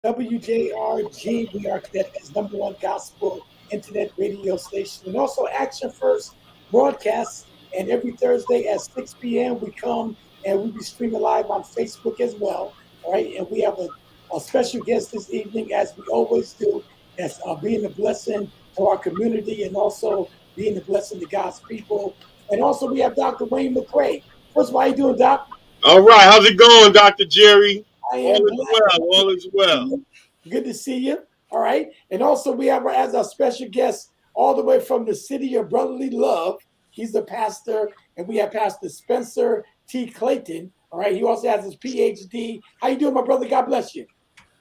W.J.R.G. We are Connecticut's number one gospel internet radio station, and also Action First broadcasts. And every Thursday at 6 p.m. we come and we be streaming live on Facebook as well. All right, and we have a special guest this evening, as we always do. That's being a blessing to our community and also being a blessing to God's people. And also we have Dr. Wayne McCray. First of all, how you doing, Doc? All right, how's it going, Dr. Jerry? I All am is blessed. well, all is well. Good to see you. All right. And also, we have as our special guest all the way from the city of brotherly love. He's the pastor, and we have Pastor Spencer T. Clayton. All right. He also has his PhD. How you doing, my brother? God bless you.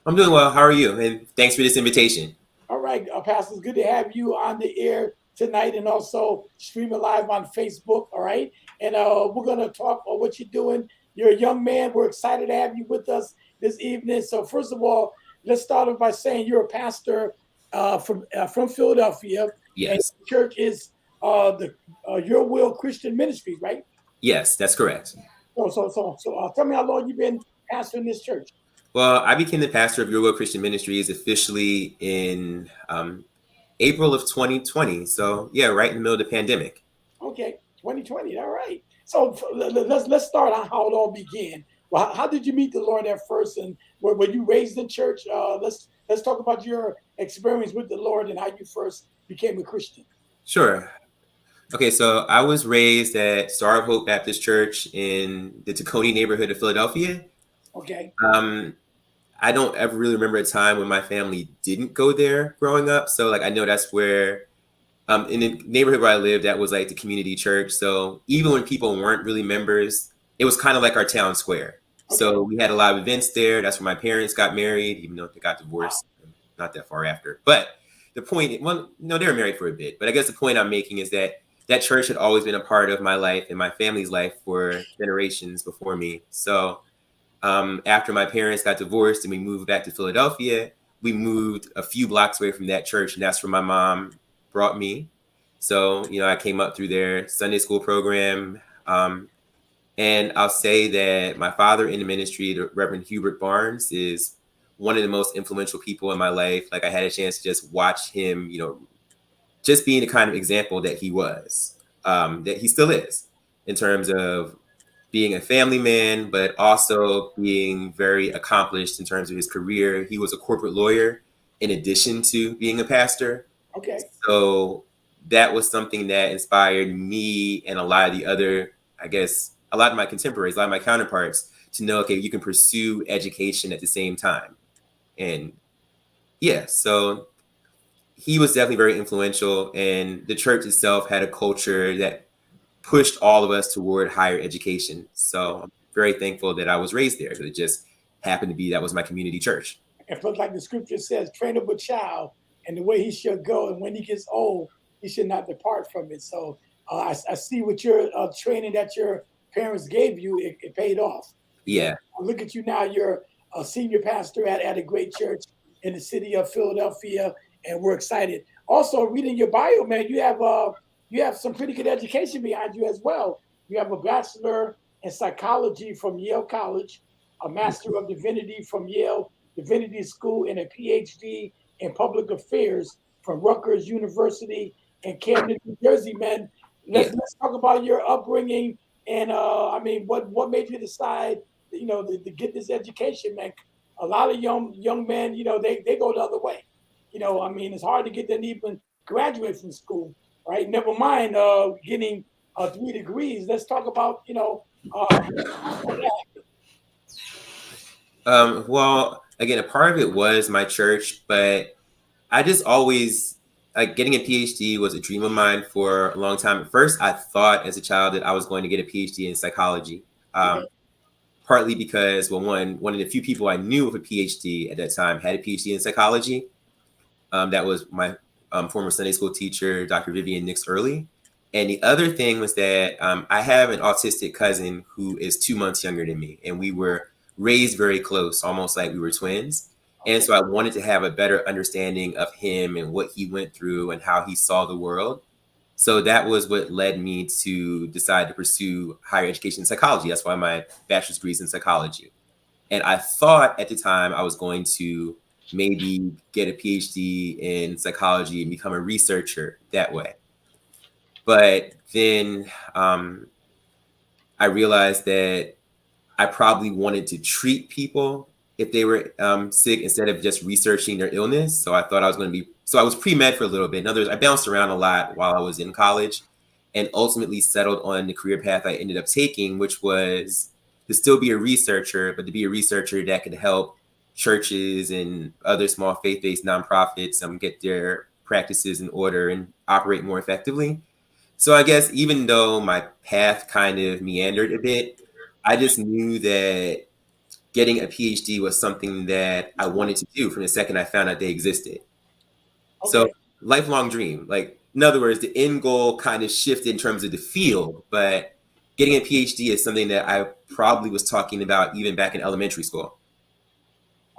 I'm doing well. How are you? And thanks for this invitation. All right, Pastor, it's good to have you on the air tonight and also streaming live on Facebook. All right. And we're going to talk about what you're doing. You're a young man. We're excited to have you with us this evening. So, first of all, let's start off by saying you're a pastor from Philadelphia. And Yes. the church is the Your Will Christian Ministries, right? Yes, that's correct. So tell me how long you've been pastoring this church. Well, I became the pastor of Your Will Christian Ministries officially in April of 2020. So, yeah, right in the middle of the pandemic. Okay, 2020. All right. So let's start on how it all began. Well, how did you meet the Lord at first, and were you raised in church? Let's talk about your experience with the Lord and how you first became a Christian. Sure. Okay, so I was raised at Star of Hope Baptist Church in the Tacony neighborhood of Philadelphia. Okay. I don't ever really remember a time when my family didn't go there growing up. So, like, I know that's where in the neighborhood where I lived, that was like the community church. So even when people weren't really members, it was kind of like our town square. Okay. So we had a lot of events there. That's where my parents got married, even though they got divorced not that far after. But the point, well, no, they were married for a bit. But I guess the point I'm making is that that church had always been a part of my life and my family's life for generations before me. So after my parents got divorced and we moved back to Philadelphia, we moved a few blocks away from that church, and that's where my mom brought me. So, I came up through their Sunday school program. And I'll say that my father in the ministry, the Reverend Hubert Barnes, is one of the most influential people in my life. Like, I had a chance to just watch him, just being the kind of example that he was, that he still is, in terms of being a family man, but also being very accomplished in terms of his career. He was a corporate lawyer in addition to being a pastor. Okay. So that was something that inspired me and a lot of the other, I guess, a lot of my contemporaries, a lot of my counterparts to know, okay, you can pursue education at the same time. And yeah, so he was definitely very influential, and the church itself had a culture that pushed all of us toward higher education. So I'm very thankful that I was raised there, because it just happened to be that was my community church. It looks like the scripture says, train up a child and the way he should go, and when he gets old, he should not depart from it. So I see what your training that your parents gave you, it paid off. Yeah. Look at you now. You're a senior pastor at a great church in the city of Philadelphia, and we're excited. Also, reading your bio, man, you have some pretty good education behind you as well. You have a bachelor in psychology from Yale College, a master of divinity from Yale Divinity School, and a PhD in public affairs from Rutgers University in Camden, New Jersey. Man, let's talk about your upbringing and what made you decide to get this education, man. A lot of young men, they go the other way. It's hard to get them to even graduate from school, right? Never mind getting 3 degrees. Let's talk about Well, again, a part of it was my church, but I just always, like, getting a PhD was a dream of mine for a long time. At first, I thought as a child that I was going to get a PhD in psychology, partly because, well, one of the few people I knew with a PhD at that time had a PhD in psychology. That was my former Sunday school teacher, Dr. Vivian Nix Early. And the other thing was that I have an autistic cousin who is 2 months younger than me, and we were raised very close, almost like we were twins. And so I wanted to have a better understanding of him and what he went through and how he saw the world. So that was what led me to decide to pursue higher education in psychology. That's why my bachelor's degree is in psychology. And I thought at the time I was going to maybe get a PhD in psychology and become a researcher that way. But then I realized that I probably wanted to treat people if they were sick instead of just researching their illness. So I thought I was going to be, so I was pre-med for a little bit. In other words, I bounced around a lot while I was in college and ultimately settled on the career path I ended up taking, which was to still be a researcher, but to be a researcher that could help churches and other small faith-based nonprofits get their practices in order and operate more effectively. So I guess even though my path kind of meandered a bit, I just knew that getting a PhD was something that I wanted to do from the second I found out they existed. So Okay. lifelong dream. Like, in other words, the end goal kind of shifted in terms of the field, but getting a PhD is something that I probably was talking about even back in elementary school.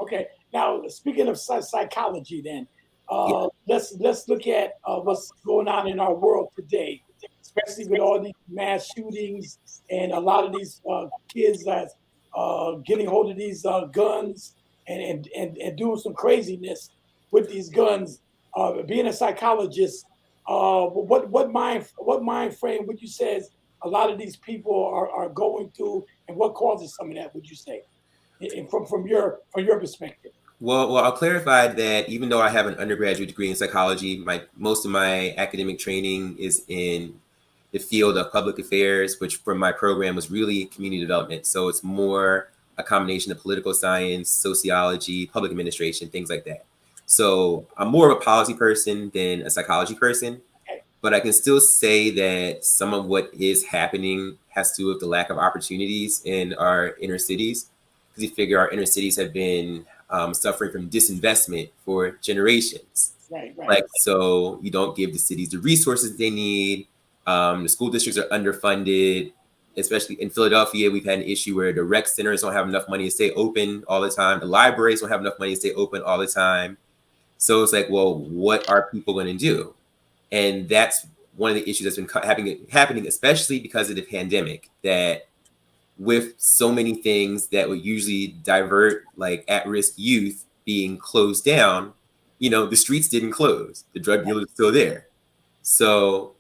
Okay. Now, speaking of psychology, then Yeah. let's look at what's going on in our world today, especially with all these mass shootings and a lot of these kids that's getting hold of these guns and doing some craziness with these guns. Being a psychologist, what mind frame would you say is a lot of these people are going through, and what causes some of that? Would you say, from your perspective? Well, I'll clarify that even though I have an undergraduate degree in psychology, most of my academic training is in the field of public affairs, which for my program was really community development. So it's more a combination of political science, sociology, public administration, things like that. So I'm more of a policy person than a psychology person, Okay. but I can still say that some of what is happening has to do with the lack of opportunities in our inner cities. Because you figure our inner cities have been suffering from disinvestment for generations. Right, right, Like, so you don't give the cities the resources they need. The school districts are underfunded, especially in Philadelphia. We've had an issue where the rec centers don't have enough money to stay open all the time. The libraries don't have enough money to stay open all the time. So it's like, well, what are people going to do? And that's one of the issues that's been happening, especially because of the pandemic, that with so many things that would usually divert like at-risk youth being closed down, the streets didn't close. The drug dealers are still there. So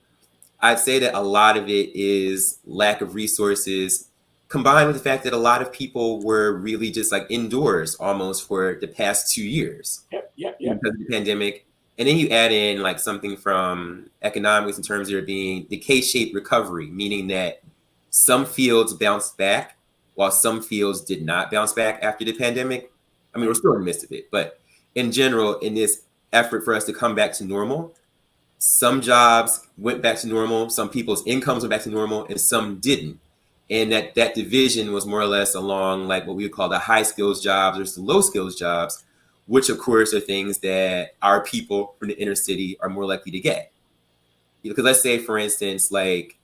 I'd say that a lot of it is lack of resources combined with the fact that a lot of people were really just like indoors almost for the past 2 years yep. because of the pandemic. And then you add in like something from economics in terms of there being the K-shaped recovery, meaning that some fields bounced back while some fields did not bounce back after the pandemic. I mean, we're still in the midst of it, but in general, in this effort for us to come back to normal, some jobs went back to normal, some people's incomes went back to normal, and some didn't. And that division was more or less along like what we would call the high skills jobs versus the low skills jobs, which of course are things that our people from the inner city are more likely to get. Because let's say, for instance, like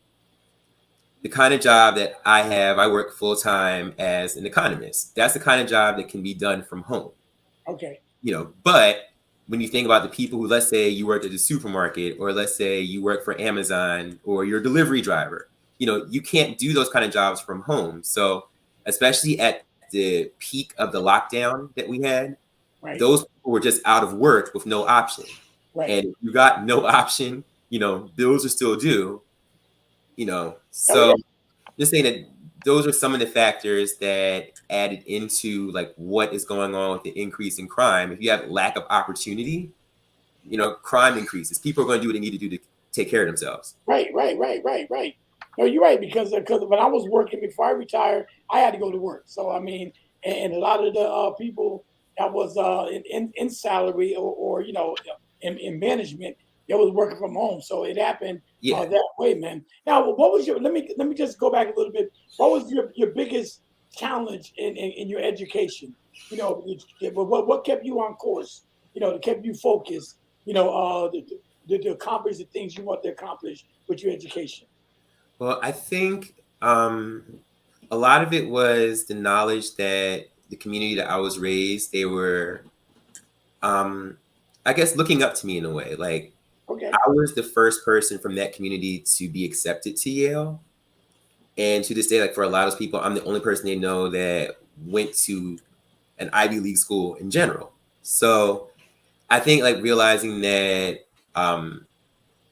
the kind of job that I have, I work full time as an economist. That's the kind of job that can be done from home. Okay. But when you think about the people who, let's say you work at the supermarket, or let's say you work for Amazon, or you're a delivery driver, you can't do those kind of jobs from home. So especially at the peak of the lockdown that we had, Right, those people were just out of work with no option. right. And if you got no option, bills are still due, Oh yeah. so just saying that those are some of the factors that added into like what is going on with the increase in crime. If you have lack of opportunity, crime increases. People are going to do what they need to do to take care of themselves. Right. No, you're right, because when I was working before I retired, I had to go to work. So I mean, and a lot of the people that was in salary or in management, they was working from home. So it happened Yeah. that way, man. Now, what was your? Let me just go back a little bit. What was your biggest challenge in your education? What kept you on course? That kept you focused. To accomplish the things you want to accomplish with your education. Well, I think a lot of it was the knowledge that the community that I was raised, they were, I guess, looking up to me in a way. Like, Okay. I was the first person from that community to be accepted to Yale. And to this day, like for a lot of people, I'm the only person they know that went to an Ivy League school in general. So I think like realizing that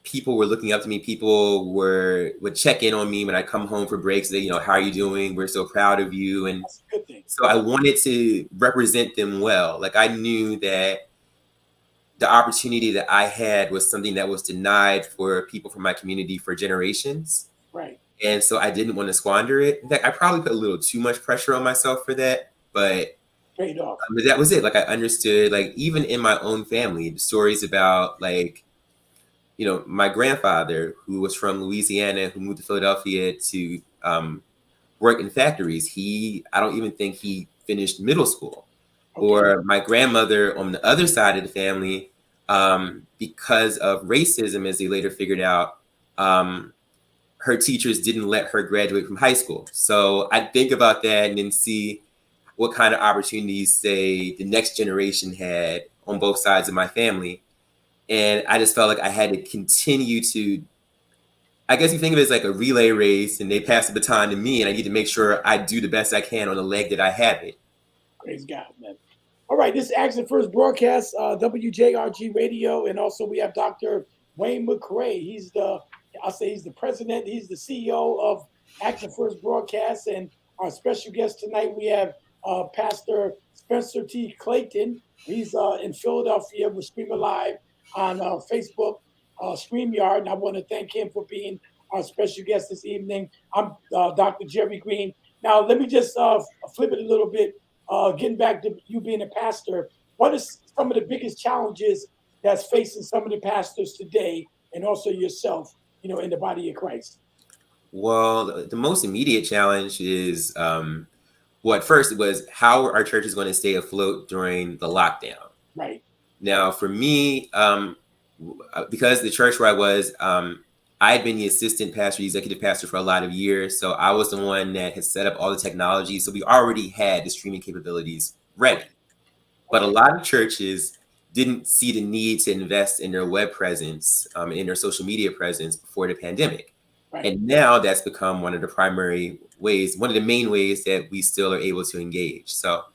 people were looking up to me, people would check in on me when I come home for breaks. They, how are you doing? We're so proud of you. And That's a good thing. so I wanted to represent them well. Like I knew that the opportunity that I had was something that was denied for people from my community for generations. Right. And so I didn't want to squander it. In fact, I probably put a little too much pressure on myself for that, but Paid off. that was it. Like I understood, like even in my own family, the stories about like, my grandfather who was from Louisiana, who moved to Philadelphia to work in factories. I don't even think he finished middle school. Okay. Or my grandmother on the other side of the family, because of racism, as they later figured out, her teachers didn't let her graduate from high school. So I think about that and then see what kind of opportunities, say, the next generation had on both sides of my family. And I just felt like I had to continue to, I guess you think of it as like a relay race, and they pass the baton to me, and I need to make sure I do the best I can on the leg that I have it. Praise God, man. All right, this is Action First Broadcast, W.J.R.G Radio, and also we have Dr. Wayne McCray. He's the president, he's the CEO of Action First Broadcast, and our special guest tonight, we have Pastor Spencer T. Clayton. He's in Philadelphia. We're streaming live on Facebook, StreamYard, and I want to thank him for being our special guest this evening. I'm Dr. Jerry Green. Now, let me just flip it a little bit. Getting back to you being a pastor, what is some of the biggest challenges that's facing some of the pastors today, and also yourself, in the body of Christ? Well, the most immediate challenge is, at first it was how our church is going to stay afloat during the lockdown. Right. Now, for me, because the church where I was, I had been the assistant pastor, executive pastor for a lot of years. So I was the one that had set up all the technology. So we already had the streaming capabilities ready. But a lot of churches didn't see the need to invest in their web presence, in their social media presence before the pandemic. Right. And now that's become one of the primary ways, one of the main ways that we still are able to engage. So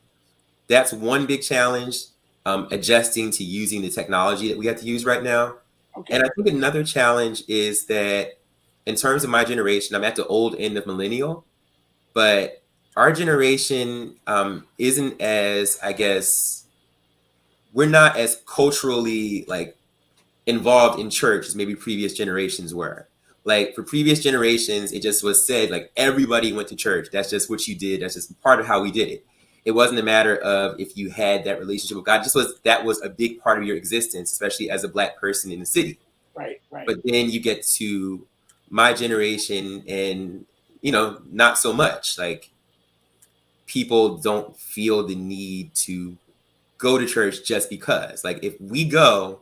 that's one big challenge, adjusting to using the technology that we have to use right now. Okay. And I think another challenge is that in terms of my generation, I'm at the old end of millennial, but our generation isn't as, I guess, we're not as culturally like involved in church as maybe previous generations were. Like for previous generations, it just was said like everybody went to church. That's just what you did. That's just part of how we did it. It wasn't a matter of if you had that relationship with God. That was a big part of your existence, especially as a Black person in the city. Right. But then you get to my generation and, not so much. Like people don't feel the need to go to church just because. Like if we go,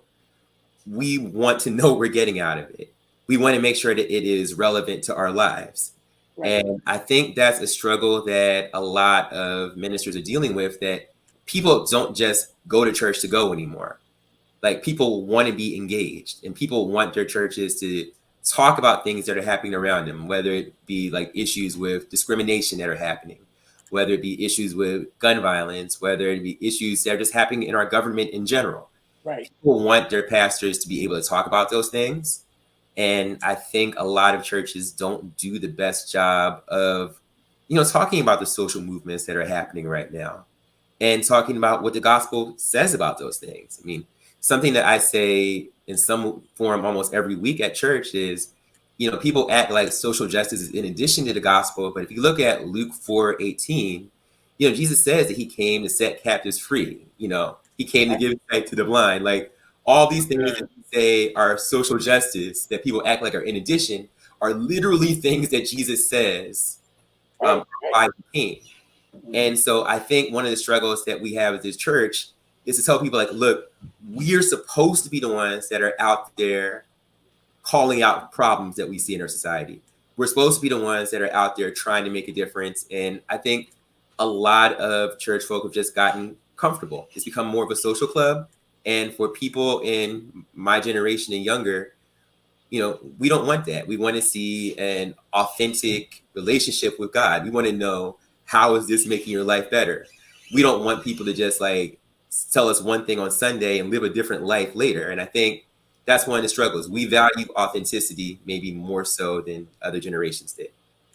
we want to know what we're getting out of it. We want to make sure that it is relevant to our lives. Right. And I think that's a struggle that a lot of ministers are dealing with, that people don't just go to church to go anymore. Like people want to be engaged, and people want their churches to talk about things that are happening around them, whether it be like issues with discrimination that are happening, whether it be issues with gun violence, whether it be issues that are just happening in our government in general. Right. People want their pastors to be able to talk about those things. And I think a lot of churches don't do the best job of, talking about the social movements that are happening right now and talking about what the gospel says about those things. I mean, something that I say in some form almost every week at church is, people act like social justice is in addition to the gospel. But if you look at Luke 4:18, Jesus says that he came to set captives free. He came to give sight to the blind. Like all these things that we say are social justice that people act like are in addition are literally things that Jesus says why he came. And so I think one of the struggles that we have at this church is to tell people like, look, we're supposed to be the ones that are out there calling out problems that we see in our society. We're supposed to be the ones that are out there trying to make a difference. And I think a lot of church folk have just gotten comfortable. It's become more of a social club. And for people in my generation and younger, we don't want that. We want to see an authentic relationship with God. We want to know, how is this making your life better? We don't want people to just like tell us one thing on Sunday and live a different life later. And I think that's one of the struggles. We value authenticity maybe more so than other generations did.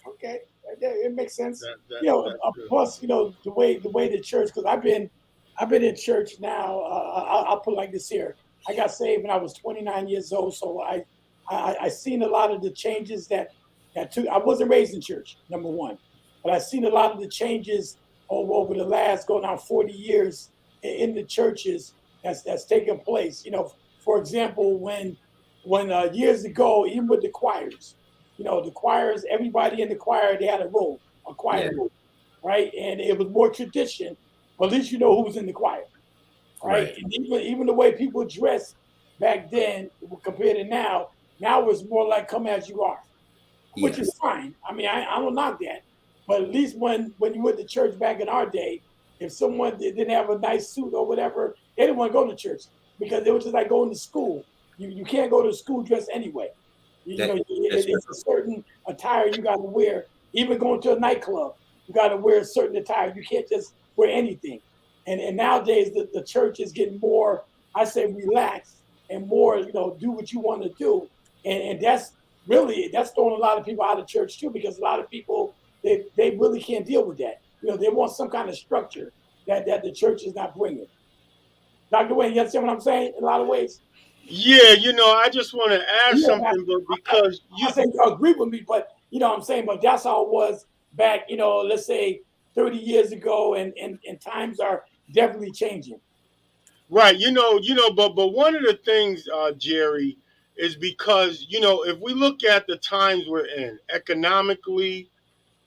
Okay, it makes sense. That You know, that's true. plus, the way the church, because I've been in church now. I'll put it like this here. I got saved when I was 29 years old, so I seen a lot of the changes that took. I wasn't raised in church, number one, but I seen a lot of the changes over the last going on 40 years in the churches that's taken place. For example, when years ago, even with the choirs, the choirs, everybody in the choir, they had a role, a choir Yeah, role, right? And it was more tradition, but at least you know who's in the choir, right? right. And even the way people dress back then compared to now it's more like come as you are, which is Yes. fine. I mean, I don't knock that, but at least when you went to church back in our day, if someone didn't have a nice suit or whatever, they didn't want to go to church because it was just like going to school. You can't go to school dressed anyway. That that's It's a true. certain attire you got to wear. Even going to a nightclub, you got to wear a certain attire. You can't just wear anything. And nowadays, the church is getting more, I say, relaxed and more, do what you want to do. And that's throwing a lot of people out of church too, because a lot of people, they really can't deal with that. They want some kind of structure that the church is not bringing. Dr. Wayne, you understand what I'm saying? In a lot of ways. Yeah, I just want to add Yeah, something, but because I'm not saying you agree with me, but what I'm saying, but that's how it was back, let's say 30 years ago, and times are definitely changing. right, but one of the things, Jerry, is because if we look at the times we're in economically,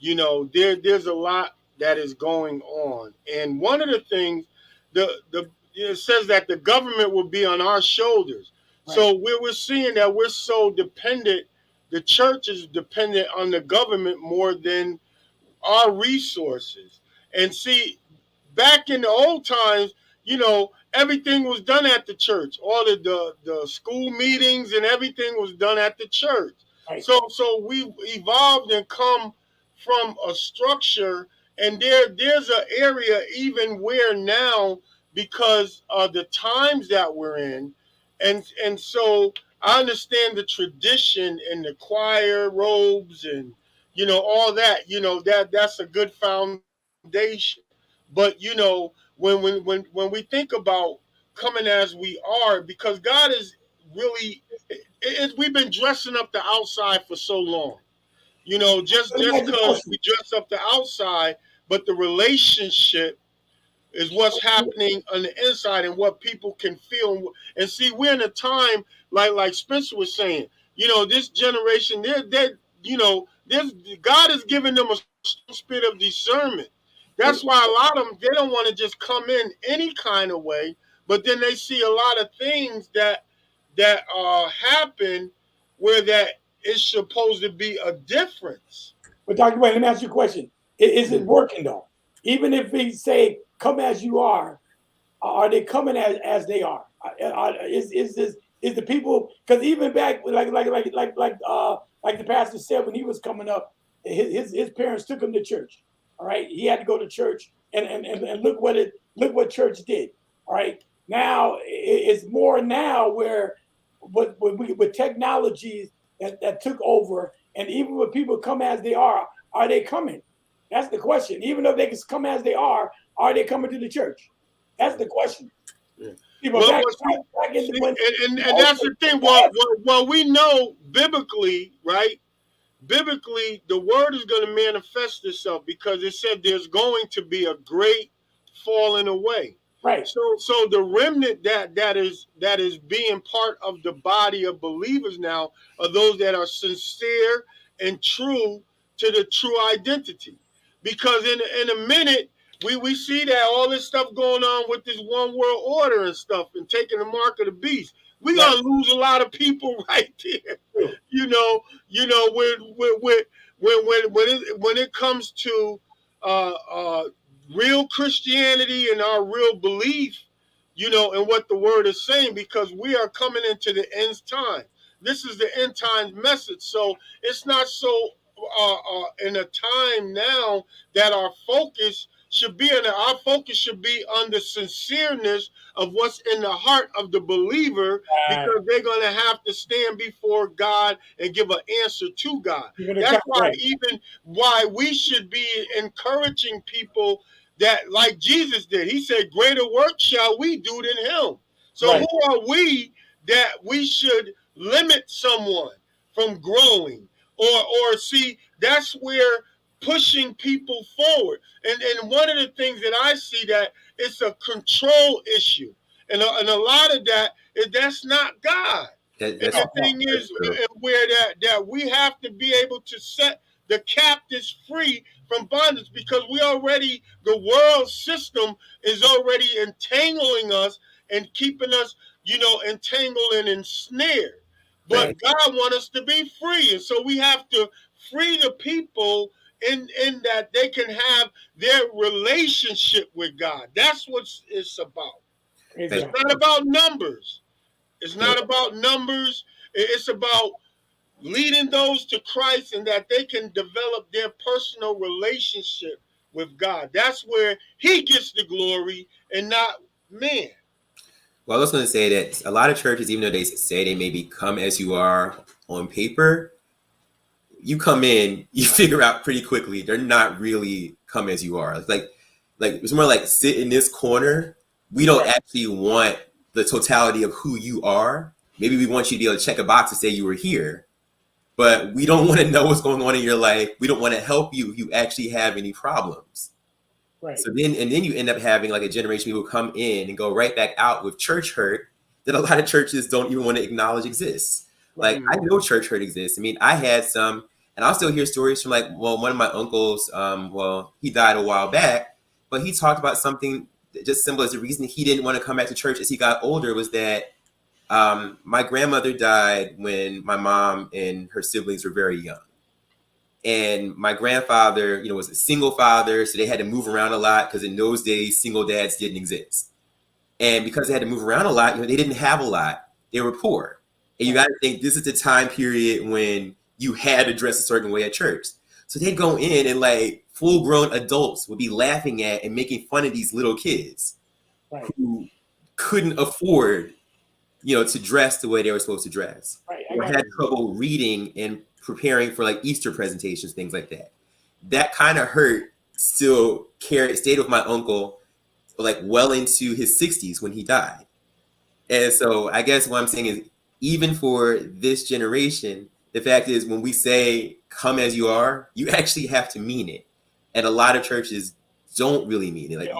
there's a lot that is going on, and one of the things, the it says that the government will be on our shoulders. Right, So we're seeing that we're so dependent. The church is dependent on the government more than our resources. And see, back in the old times, everything was done at the church. All the school meetings and everything was done at the church. right. So we've evolved and come from a structure, and there's an area even where now, because of the times that we're in, and so I understand the tradition and the choir robes and all that, that's a good foundation. But when we think about coming as we are, because God is really, we've been dressing up the outside for so long, Let me just ask you a because question. we dress up the outside, but the relationship is what's happening on the inside and what people can feel. And see, we're in a time, like Spencer was saying, this generation, there's God has given them a strong spirit of discernment. That's why a lot of them, they don't want to just come in any kind of way, but then they see a lot of things that happen where that is supposed to be a difference. But Dr. Wayne, let me ask you a question. Is it working though? Even if we say come as you are they coming as they are? Is the people, because even back like the pastor said when he was coming up, his parents took him to church. All right, he had to go to church, and look what church did. All right, now it's more now where with technologies that took over, and even when people come as they are they coming? That's the question. Even though they can come as they are they coming to the church? That's the question. Yeah. People Well, back, well, see, back in see, when and that's the thing. Well, we know biblically, right? Biblically, the word is going to manifest itself because it said there's going to be a great falling away. right, So the remnant that is being part of the body of believers now are those that are sincere and true to the true identity. Because in a minute we see that all this stuff going on with this one world order and stuff and taking the mark of the beast. We're right, gonna lose a lot of people right there. true. You know, when it comes to uh, uh, real Christianity and our real belief, and what the word is saying, because we are coming into the end time. This is the end time message. So it's not so in a time now that our focus should be, and our focus should be on the sincereness of what's in the heart of the believer, because they're going to have to stand before God and give an answer to God. That's why, even why we should be encouraging people that, like Jesus did. He said, greater work shall we do than him. So who are we that we should limit someone from growing? Or see, that's where pushing people forward. And one of the things that I see, that it's a control issue. And a lot of that is, that's not God. And the thing is, where that we have to be able to set the captives free from bondage, because the world system is already entangling us and keeping us, entangled and ensnared. But God wants us to be free. And so we have to free the people in that they can have their relationship with God. That's what it's about. It's not about numbers. It's not about numbers. It's about leading those to Christ, and that they can develop their personal relationship with God. That's where he gets the glory and not man. Well, I was going to say that a lot of churches, even though they say they maybe come as you are on paper, you come in, you figure out pretty quickly they're not really come as you are. It's like it's more like, sit in this corner. We don't actually want the totality of who you are. Maybe we want you to be able to check a box to say you were here, but we don't want to know what's going on in your life. We don't want to help you if you actually have any problems. So then you end up having like a generation of people come in and go right back out with church hurt that a lot of churches don't even want to acknowledge exists. Like, I know church hurt exists. I mean, I had some, and I'll still hear stories from, like, one of my uncles, he died a while back, but he talked about something just simple as the reason he didn't want to come back to church as he got older was that my grandmother died when my mom and her siblings were very young. And my grandfather, was a single father, so they had to move around a lot, because in those days, single dads didn't exist. And because they had to move around a lot, they didn't have a lot. They were poor. And you got to think, this is the time period when you had to dress a certain way at church. So they'd go in and, like, full-grown adults would be laughing at and making fun of these little kids who couldn't afford, to dress the way they were supposed to dress. Or had trouble reading and preparing for, like, Easter presentations, things like that. That kind of hurt still stayed with my uncle, like, well into his 60s when he died. And so I guess what I'm saying is, even for this generation, the fact is, when we say come as you are, you actually have to mean it. And a lot of churches don't really mean it. Like,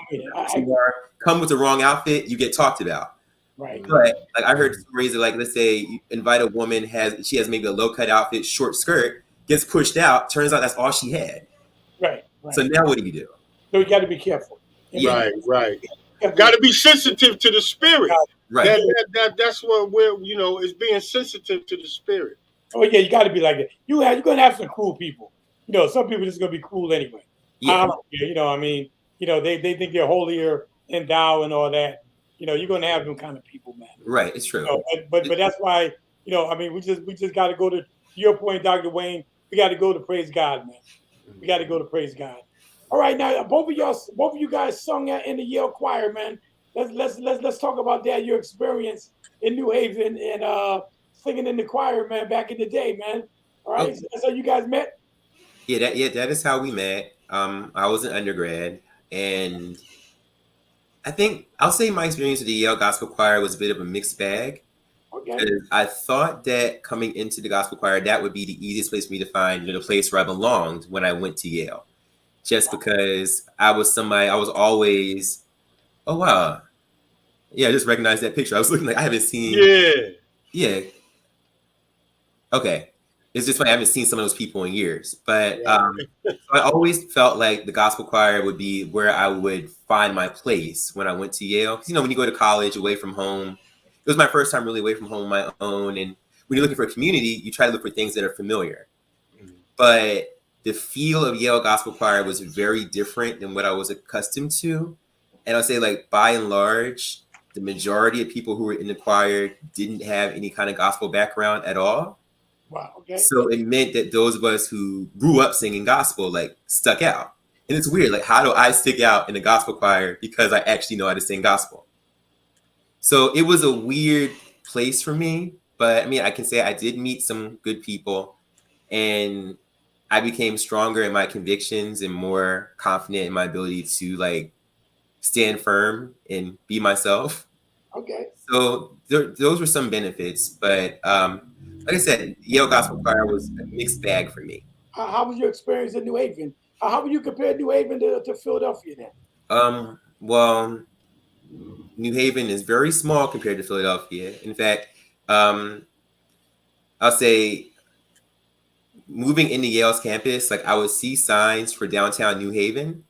come with the wrong outfit, you get talked about. But like, I heard stories of, like, let's say you invite a woman, she has maybe a low cut outfit, short skirt, gets pushed out, turns out that's all she had. So now what do you do? So you got to be careful. Right. Got to be sensitive to the spirit. That's what is being sensitive to the spirit. Oh yeah, you got to be like that. You're going to have some cruel people. Some people just going to be cruel anyway. I mean, they think they're holier than thou and all that. You're going to have them kind of people, man. Right, it's true. But that's why, I mean, we just got to go to your point, Dr. Wayne. We got to go to praise God, man. We got to go to praise God. All right, now both of you guys sung in the Yale choir, man. Let's talk about that. Your experience in New Haven and singing in the choir, man, back in the day, man. All right, so that's how you guys met. That is how we met. I was an undergrad, and I think I'll say my experience with the Yale Gospel Choir was a bit of a mixed bag. Because I thought that coming into the Gospel Choir, that would be the easiest place for me to find the place where I belonged when I went to Yale. Just because I was always, oh wow, yeah, I just recognized that picture. I was looking like I haven't seen. Yeah. Okay. It's just funny, I haven't seen some of those people in years. But I always felt like the Gospel Choir would be where I would find my place when I went to Yale. Because, when you go to college away from home, it was my first time really away from home on my own. And when you're looking for a community, you try to look for things that are familiar. But the feel of Yale Gospel Choir was very different than what I was accustomed to. And I'll say, like, by and large, the majority of people who were in the choir didn't have any kind of gospel background at all. Wow, okay. So it meant that those of us who grew up singing gospel, like, stuck out. And it's weird, like how do I stick out in the gospel choir because I actually know how to sing gospel? So it was a weird place for me, but I mean, I can say I did meet some good people, and I became stronger in my convictions and more confident in my ability to like stand firm and be myself. Okay. So those were some benefits, but like I said, Yale Gospel Choir was a mixed bag for me. How was your experience in New Haven? How would you compare New Haven to Philadelphia then? Well, New Haven is very small compared to Philadelphia. In fact, I'll say moving into Yale's campus, like I would see signs for downtown New Haven.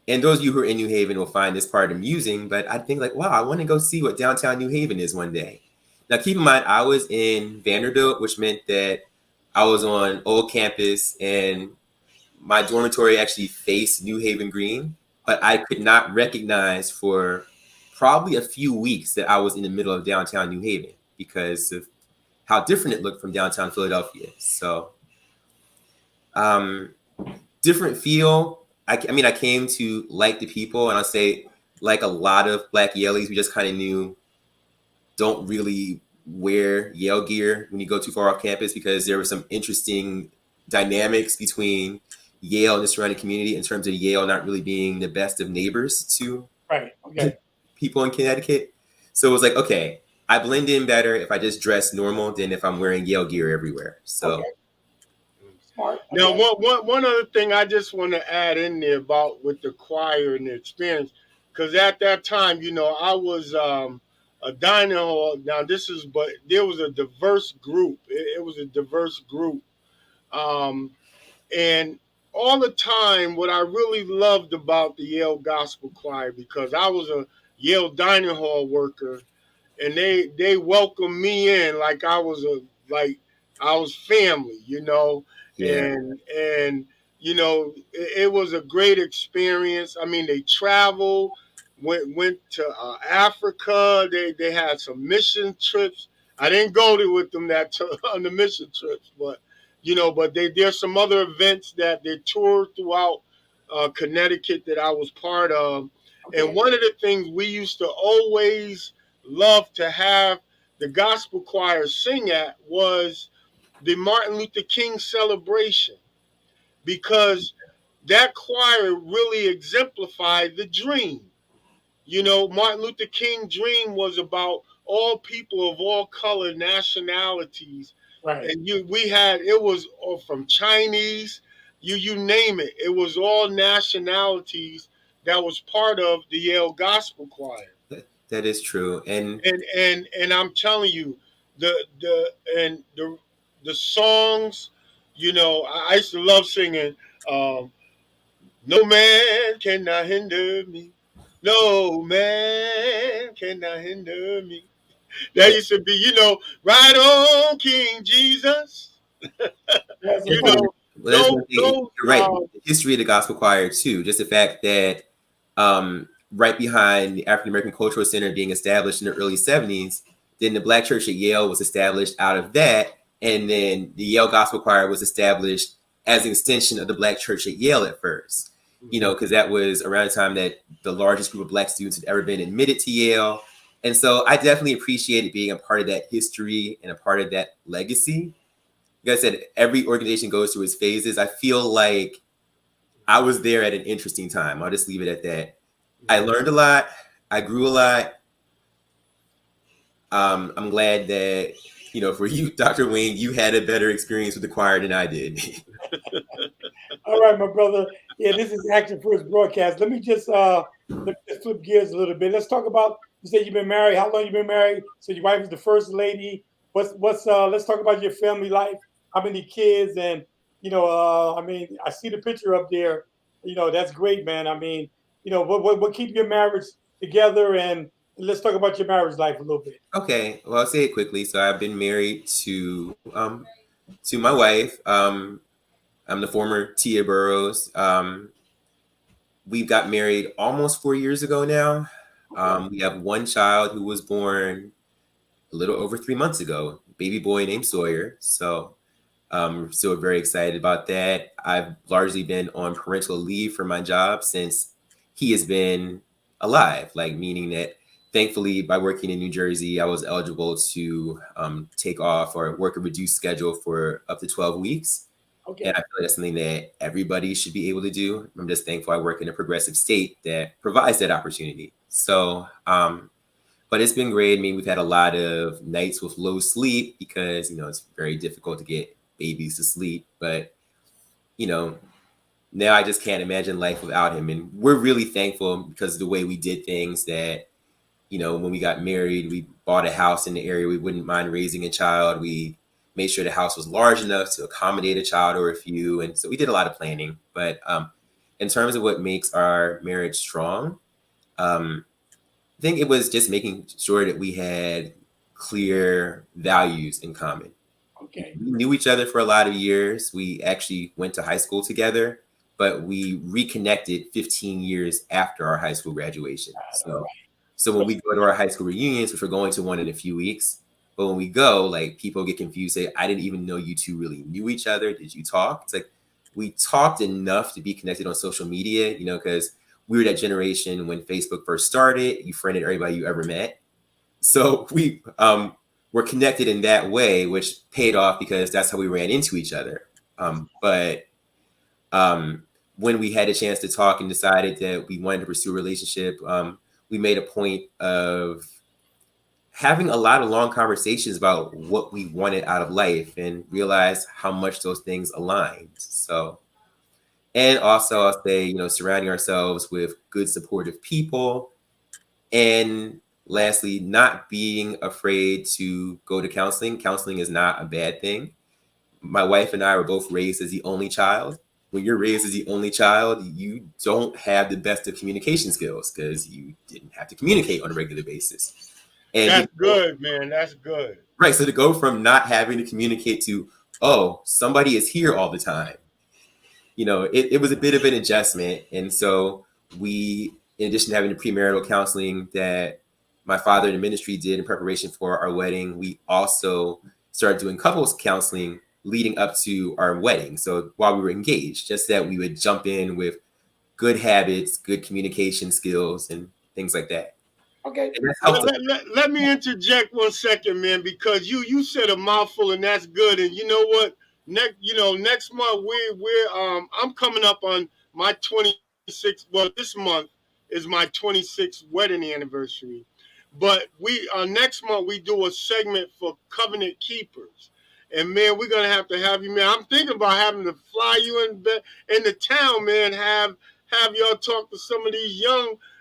And those of you who are in New Haven will find this part amusing, but I think like, wow, I want to go see what downtown New Haven is one day. Now, keep in mind, I was in Vanderbilt, which meant that I was on old campus and my dormitory actually faced New Haven Green, but I could not recognize for probably a few weeks that I was in the middle of downtown New Haven because of how different it looked from downtown Philadelphia. So, um, different feel. I mean, I came to like the people, and I'll say, like a lot of Black Yaleys, we just kind of knew don't really wear Yale gear when you go too far off campus because there were some interesting dynamics between Yale and the surrounding community in terms of Yale not really being the best of neighbors to Right. Okay. people in Connecticut. So it was like, okay, I blend in better if I just dress normal than if I'm wearing Yale gear everywhere. So Okay. Smart. Now, Okay. one other thing I just want to add in there about with the choir and the experience, because at that time, I was a dining hall. Now, but there was a diverse group. It was a diverse group. Um, and all the time, what I really loved about the Yale Gospel Choir, because I was a Yale dining hall worker, and they welcomed me in like I was family, yeah, and it was a great experience. I mean, they traveled, went to Africa. They had some mission trips. I didn't go to with them on the mission trips, but there's some other events that they toured throughout Connecticut that I was part of. And Okay. one of the things we used to always love to have the gospel choir sing at was the Martin Luther King celebration, because that choir really exemplified the dream. Martin Luther King dream was about all people of all color nationalities. Right. And it was all from Chinese, you name it. It was all nationalities that was part of the Yale Gospel Choir. that is true. And And I'm telling you, the songs, I used to love singing. Um, no man cannot hinder me. No man cannot hinder me. That used to be, right on, King Jesus. That's You important. know, well, that's those one thing. those You're right. The history of the gospel choir too. Just the fact that right behind the African American Cultural Center being established in the early '70s, then the Black Church at Yale was established out of that, and then the Yale Gospel Choir was established as an extension of the Black Church at Yale at first. Because that was around the time that the largest group of Black students had ever been admitted to Yale. And so I definitely appreciated being a part of that history and a part of that legacy. Like I said, every organization goes through its phases. I feel like I was there at an interesting time. I'll just leave it at that. I learned a lot. I grew a lot. I'm glad that, for you, Dr. Wayne, you had a better experience with the choir than I did. All right, my brother. Yeah, this is Action First Broadcast. Let me just flip gears a little bit. Let's talk about. You said you've been married. How long you been married? So your wife is the first lady. What's let's talk about your family life. How many kids? And I mean, I see the picture up there. That's great, man. I mean, what keep your marriage together? And let's talk about your marriage life a little bit. Okay, well, I'll say it quickly. So I've been married to my wife. I'm the former Tia Burrows. We got married almost 4 years ago now. Okay. We have one child who was born a little over 3 months ago, baby boy named Sawyer. So Still very excited about that. I've largely been on parental leave for my job since he has been alive, like meaning that thankfully by working in New Jersey, I was eligible to take off or work a reduced schedule for up to 12 weeks. And Okay. I feel like that's something that everybody should be able to do. I'm just thankful I work in a progressive state that provides that opportunity. So, but it's been great. I mean, we've had a lot of nights with low sleep because, it's very difficult to get babies to sleep. But, you know, now I just can't imagine life without him. And we're really thankful because of the way we did things that, when we got married, we bought a house in the area. We wouldn't mind raising a child. We made sure the house was large enough to accommodate a child or a few. And so we did a lot of planning. But in terms of what makes our marriage strong, um, I think it was just making sure that we had clear values in common. Okay. We knew each other for a lot of years. We actually went to high school together, but we reconnected 15 years after our high school graduation. All So when we go to our high school reunions, which we're going to one in a few weeks, but when we go, like people get confused, say, I didn't even know you two really knew each other. Did you talk? It's like we talked enough to be connected on social media, because we were that generation when Facebook first started, you friended everybody you ever met. So we were connected in that way, which paid off because that's how we ran into each other. But when we had a chance to talk and decided that we wanted to pursue a relationship, we made a point of having a lot of long conversations about what we wanted out of life and realized how much those things aligned. So, and also I'll say, surrounding ourselves with good supportive people. And lastly, not being afraid to go to counseling. Counseling is not a bad thing. My wife and I were both raised as the only child. When you're raised as the only child, you don't have the best of communication skills because you didn't have to communicate on a regular basis. And That's good, man. That's good. right, so to go from not having to communicate to, oh, somebody is here all the time, it was a bit of an adjustment. And so we, in addition to having the premarital counseling that my father in the ministry did in preparation for our wedding, we also started doing couples counseling leading up to our wedding. So while we were engaged, just that we would jump in with good habits, good communication skills, and things like that. Okay. And that's Let, helped us. let, let, let me interject 1 second, man, because you said a mouthful and that's good. And you know what? Next month we're I'm coming up on my 26th. Well, this month is my 26th wedding anniversary. But we next month we do a segment for covenant keepers. And man, we're gonna have you, man. I'm thinking about having to fly you in the town, man. Have y'all talk to some of these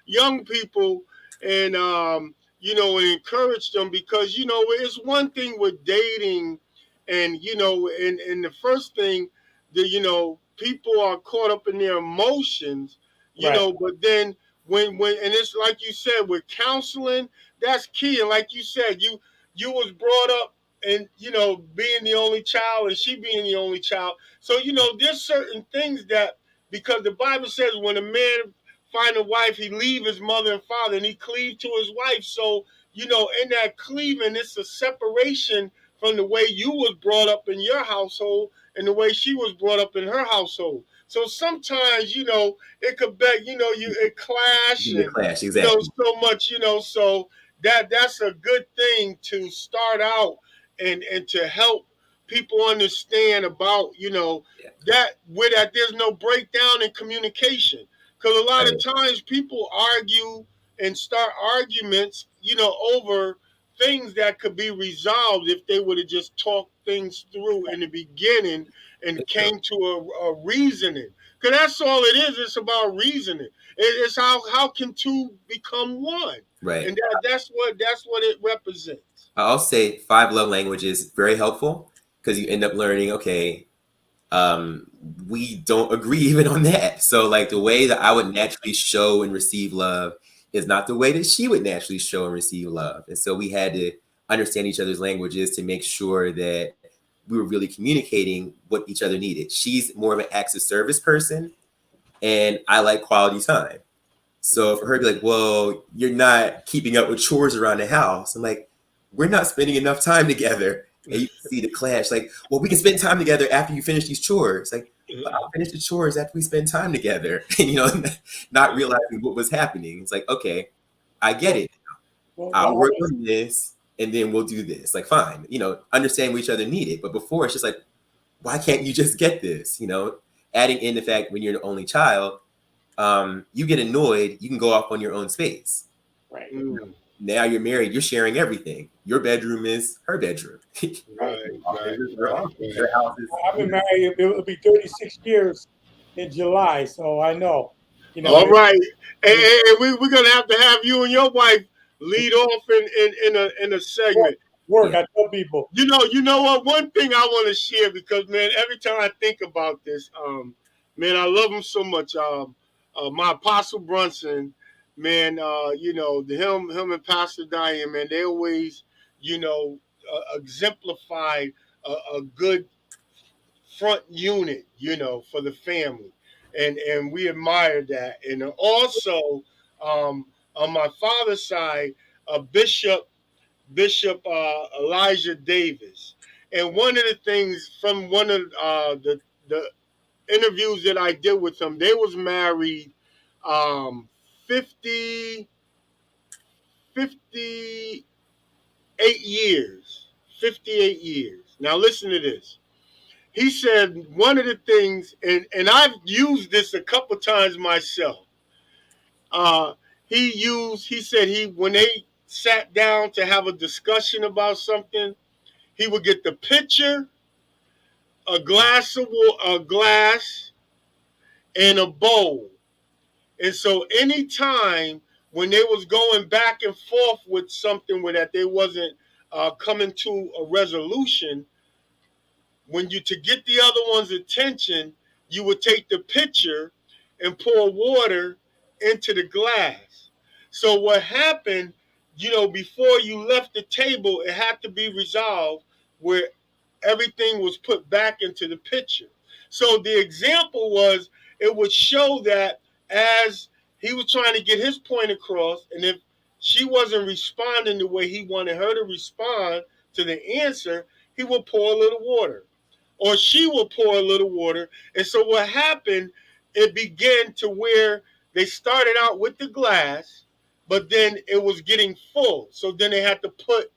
young people and and encourage them because it's one thing with dating, and and the first thing that people are caught up in their emotions, Right. but then when and it's like you said with counseling, that's key. And like you said, you was brought up and being the only child and she being the only child, so there's certain things that, because the Bible says when a man find a wife, he leave his mother and father and he cleave to his wife. So, in that cleaving, it's a separation from the way you was brought up in your household and the way she was brought up in her household. So sometimes, it could be, it clash The and, clash, exactly. so much, so that's a good thing to start out and to help people understand about, Yeah. that there's no breakdown in communication, because a lot of Right. times people argue and start arguments, over things that could be resolved if they would have just talked things through in the beginning and It's true. came to a reasoning. Because that's all it is. It's about reasoning. It's how can two become one, Right. and that's what it represents. I'll say 5 love languages very helpful because you end up learning, okay, um, we don't agree even on that. So like the way that I would naturally show and receive love is not the way that she would naturally show and receive love. And so we had to understand each other's languages to make sure that we were really communicating what each other needed. She's more of an acts of service person and I like quality time. So for her to be like, well, you're not keeping up with chores around the house. I'm like, we're not spending enough time together. and you see the clash. Like, well, we can spend time together after you finish these chores. Like, but I'll finish the chores after we spend time together. And not realizing what was happening. It's like, okay, I get it. I'll work on this, and then we'll do this. Like, fine, understand what each other needed. But before, it's just like, why can't you just get this? Adding in the fact when you're the only child, you get annoyed, you can go off on your own space. Right. Now you're married, you're sharing everything. Your bedroom is her bedroom. Right. Their house is. I've been married, it'll be 36 years in July, so I know. All right. And we're going to have you and your wife lead off in a segment. Work, I tell people. You know what? One thing I want to share, because, man, every time I think about this, man, I love him so much. My Apostle Brunson, man, him and Pastor Diane, man, they always, exemplify a good front unit, for the family. And we admire that. And also, on my father's side, Bishop Elijah Davis. And one of the things from one of the interviews that I did with them, they was married 50, 58 years. 58 years. Now listen to this. He said one of the things, and I've used this a couple times myself. He said when they sat down to have a discussion about something, he would get the pitcher, a glass, and a bowl. And so anytime when they was going back and forth with something where that they wasn't coming to a resolution, to get the other one's attention, you would take the pitcher and pour water into the glass. So what happened, before you left the table, it had to be resolved where everything was put back into the pitcher. So the example was, it would show that as he was trying to get his point across, and if she wasn't responding the way he wanted her to respond to the answer, he would pour a little water, or she will pour a little water. And so what happened, it began to where they started out with the glass, but then it was getting full. So then they had to put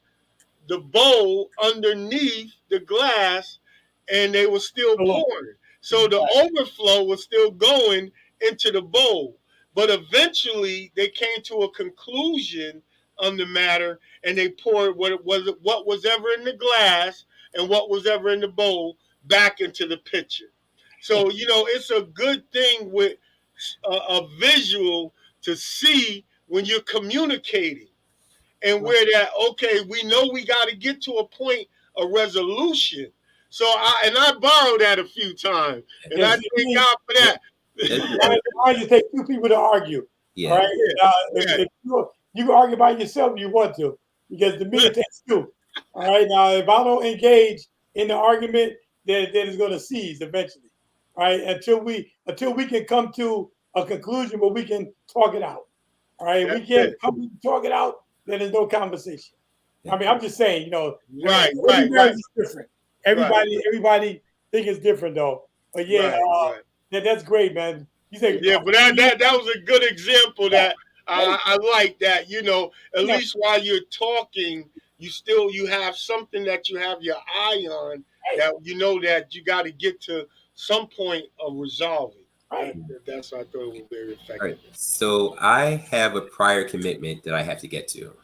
the bowl underneath the glass, and they were still pouring. So the overflow was still going into the bowl. But eventually they came to a conclusion on the matter, and they poured what was ever in the glass and what was ever in the bowl back into the pitcher. So, it's a good thing with a visual to see when you're communicating, and where that, okay, we know we got to get to a point of resolution. So I borrowed that a few times, and I thank God for that. I just take two people to argue. Yeah. All right. If you can argue by yourself if you want to, because the me it takes two. All right. Now, if I don't engage in the argument, then it's going to cease eventually. All right. Until we can come to a conclusion where we can talk it out. All right. If we can't talk it out, then there's no conversation. I mean, I'm just saying, right. Is different. Everybody think it's different though. But yeah, that's great, man. You say, but that was a good example that I like that. At least while you're talking, you have something that you have your eye on, that that you got to get to some point of resolving. Right. That's why I thought it was very effective. Right. So I have a prior commitment that I have to get to.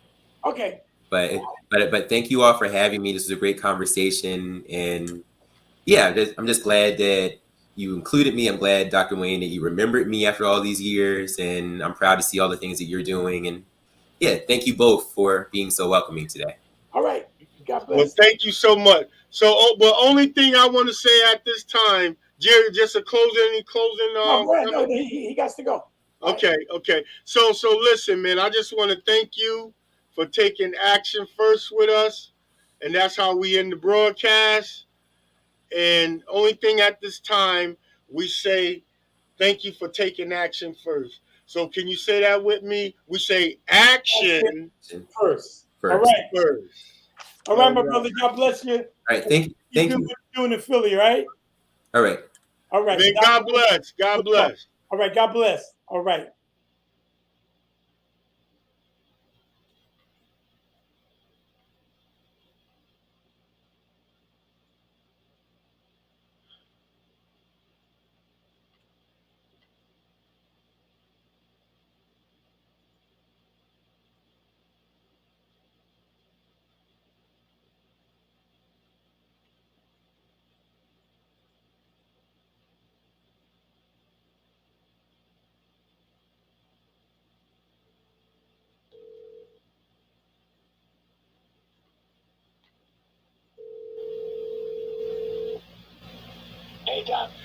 Okay. But thank you all for having me. This was a great conversation, and yeah, I'm just glad that you included me. I'm glad, Dr. Wayne, that you remembered me after all these years, and I'm proud to see all the things that you're doing. And yeah, thank you both for being so welcoming today. All right. God bless. Well, thank you so much. So, but only thing I want to say at this time, Jerry, just any closing. No, he got to go. Okay. So listen, man, I just want to thank you for taking action first with us, and that's how we end the broadcast. And only thing at this time, we say thank you for taking action first. So can you say that with me? We say action first. All right. First. All right, my brother. God bless you. All right. Thank Keep doing you. what you're doing in Philly, right? All right. All right. Man, God bless. God bless. All right. God bless. All right.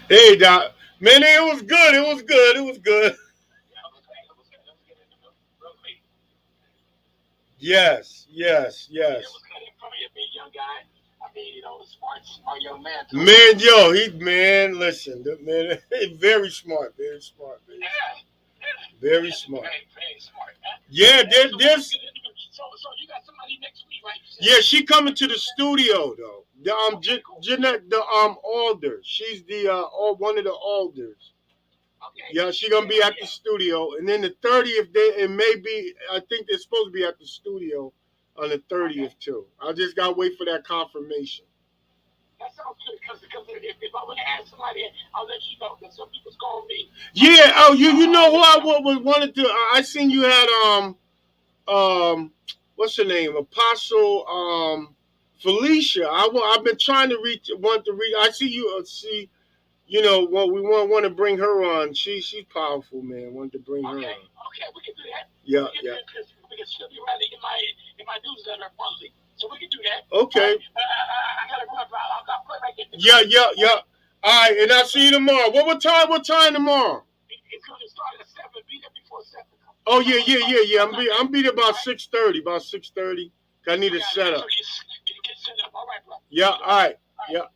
Hey, Doc. Man, it was good. It was good. It was good. Yes, yes, yes. Man, yo, listen, man, very smart, very smart, very smart. Yeah, there's. Yeah, she coming to the studio though. Jeanette, the Alder. She's the one of the Alders. Yeah, she gonna be at the studio, and then the 30th it may be. I think they're supposed to be at the studio on the 30th too. I just gotta wait for that confirmation. That sounds good because if I would ask somebody, I'll let you know because some people's calling me. Yeah. Oh, you know who I wanted to. I seen you had what's her name? Apostle Felicia. I've been trying to want to reach. I see you. See. You know, well, we want to bring her on. She's powerful, man. Want to bring her on. Okay, we can do that. Yeah, yeah. Because she'll be right in my newsletter monthly, so we can do that. Okay. I gotta run, bro. I'll put back in. Yeah. All right, and I'll see you tomorrow. What time? What time tomorrow? It's gonna start at 7. Be there before 7. Oh yeah. I'm be there about 6:30. About 6:30. I need to set up. All right, bro. Yeah. All right. Yeah.